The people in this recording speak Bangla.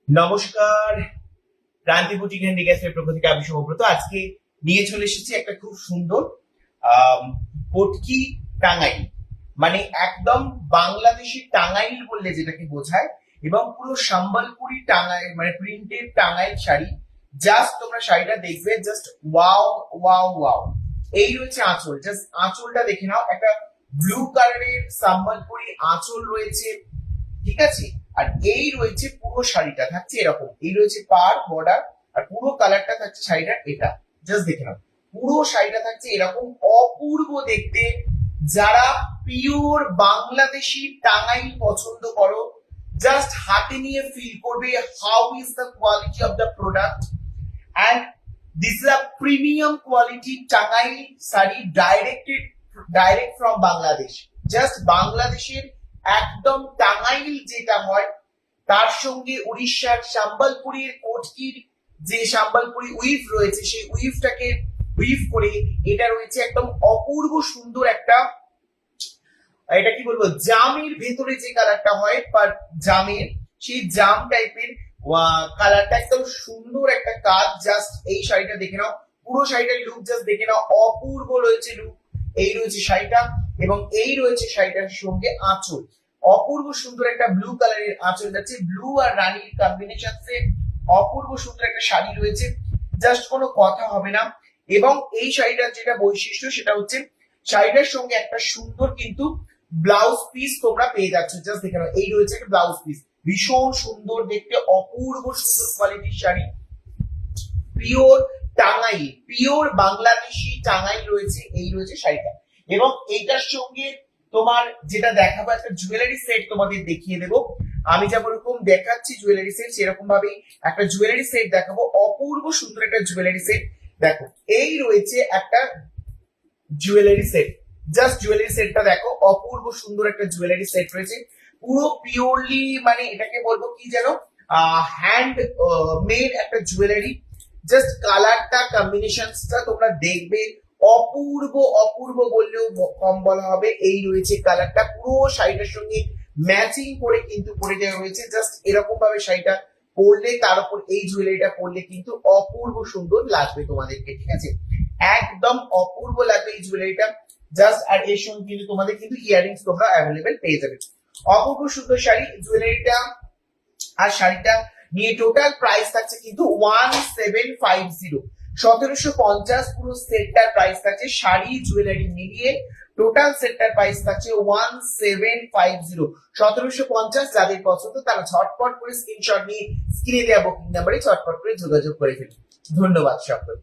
নমস্কার, ক্রান্তি বুটিক হ্যান্ডিক্রাফটের পক্ষ থেকে আমি শুভব্রত। আজকে নিয়ে চলে এসেছি একটা খুব সুন্দর কটকি টাঙ্গাইল, মানে একদম বাংলাদেশি টাঙ্গাইল বললে যেটাকে বোঝায়, এবং পুরো সম্বলপুরি টাঙ্গাইল মানে প্রিন্টেড টাঙ্গাইল শাড়ি। জাস্ট তোমরা শাড়িটা দেখবে, জাস্ট ওয়াও ওয়াও ওয়াও। এই রয়েছে আঁচল, জাস্ট আঁচলটা দেখে নাও, একটা ব্লু কালারের সম্বলপুরি আঁচল রয়েছে, ঠিক আছে। আর এই রয়েছে পুরো শাড়িটা থাকছে এরকম, এই রয়েছে পার বর্ডার, আর পুরো কালারটা থাকছে শাড়িটার এটা। জাস্ট দেখে নাও, পুরো শাড়িটা থাকছে এরকম অপূর্ব দেখতে। যারা পিওর বাংলাদেশি টাঙ্গাইল পছন্দ করো, জাস্ট হাতে নিয়ে ফিল করবে how is the quality of the product, and this is a premium quality Tangail sari, direct from Bangladesh. Just বাংলাদেশের একদম টাঙ্গাইল যেটা হয়, তার সঙ্গে উড়িষ্যার সম্বলপুরীর কোটকির যে সম্বলপুরি উইভ রয়েছে, সেই উইভটাকে উইভ করে এটা রয়েছে একদম অপূর্ব সুন্দর একটা, এটা কি বলবো, জামের ভেতরে যে কালারটা হয় পার জামের, সেই জাম টাইপের কালারটা, একদম সুন্দর একটা কাজ। জাস্ট এই শাড়িটা দেখে নাও, পুরো শাড়িটার লুক জাস্ট দেখে নাও, অপূর্ব রয়েছে লুক। এই রয়েছে শাড়িটা, এবং এই রয়েছে শাড়িটার সঙ্গে আঁচল, অপূর্ব সুন্দর একটা ব্লু কালারের আঁচল যাচ্ছে, ব্লু আর রানীর কম্বিনেশন সে অপূর্ব সুন্দর একটা শাড়ি রয়েছে, জাস্ট কোনো কথা হবে না। এবং এই শাড়িটার যেটা বৈশিষ্ট্য সেটা হচ্ছে শাড়িটার সঙ্গে একটা সুন্দর কিন্তু ব্লাউজ পিস তোমরা পেয়ে যাচ্ছ। জাস্ট দেখে নাও, এই রয়েছে একটা ব্লাউজ পিস, ভীষণ সুন্দর দেখতে, অপূর্ব সুন্দর কোয়ালিটির শাড়ি, পিওর টাঙ্গাইল, পিওর বাংলাদেশি টাঙ্গাইল রয়েছে। এই রয়েছে শাড়িটা, এবং এইটার সঙ্গে তোমার যেটা দেখাবো, একটা জুয়েলারি সেট তোমাদের দেখিয়ে দেবো। আমি যেরকম দেখাচ্ছি জুয়েলারি সেট, সেরকম ভাবেই একটা জুয়েলারি সেট দেখাবো, অপূর্ব সুন্দর একটা জুয়েলারি সেট। দেখো, এই রয়েছে একটা জুয়েলারি সেট, জাস্ট জুয়েলারি সেটটা দেখো, অপূর্ব সুন্দর একটা জুয়েলারি সেট রয়েছে, পুরো পিওরলি, মানে এটাকে বলবো কি যেন হ্যান্ড মেড একটা জুয়েলারি। জাস্ট কালারটা কম্বিনেশনটা তোমরা দেখবে, অপূর্ব অপূর্ব বললেও কম বলা হবে। এই রয়েছে কালারটা, পুরো শাড়িটার সঙ্গে ম্যাচিং করে কিন্তু পরে দেওয়া হয়েছে। জাস্ট এরকম ভাবে শাড়িটা পরলে, তার উপর এই জুয়েলারিটা পরলে কিন্তু অপূর্ব সুন্দর লাগবে তোমাদেরকে, ঠিক আছে, একদম অপূর্ব লাগবে এই জুয়েলারিটা। জাস্ট আর এর সঙ্গে কিন্তু তোমাদের কিন্তু ইয়ারিংস তোমরা অ্যাভেলেবেল পেয়ে যাবে। অপূর্ব সুন্দর শাড়ি, জুয়েলারিটা আর শাড়িটা নিয়ে টোটাল প্রাইস থাকছে কিন্তু 1750, 1750 পুরো সেটটার প্রাইস থাকছে, শাড়ি জুয়েলারি মিলিয়ে টোটাল সেটটার প্রাইস থাকছে 1750, 1750। যাদের পছন্দ তারা ঝটপট করে স্ক্রিনশট নিয়ে স্ক্রিনে দেওয়া বুকিং নাম্বারে ঝটপট করে যোগাযোগ করে ফেলুন। ধন্যবাদ সকল।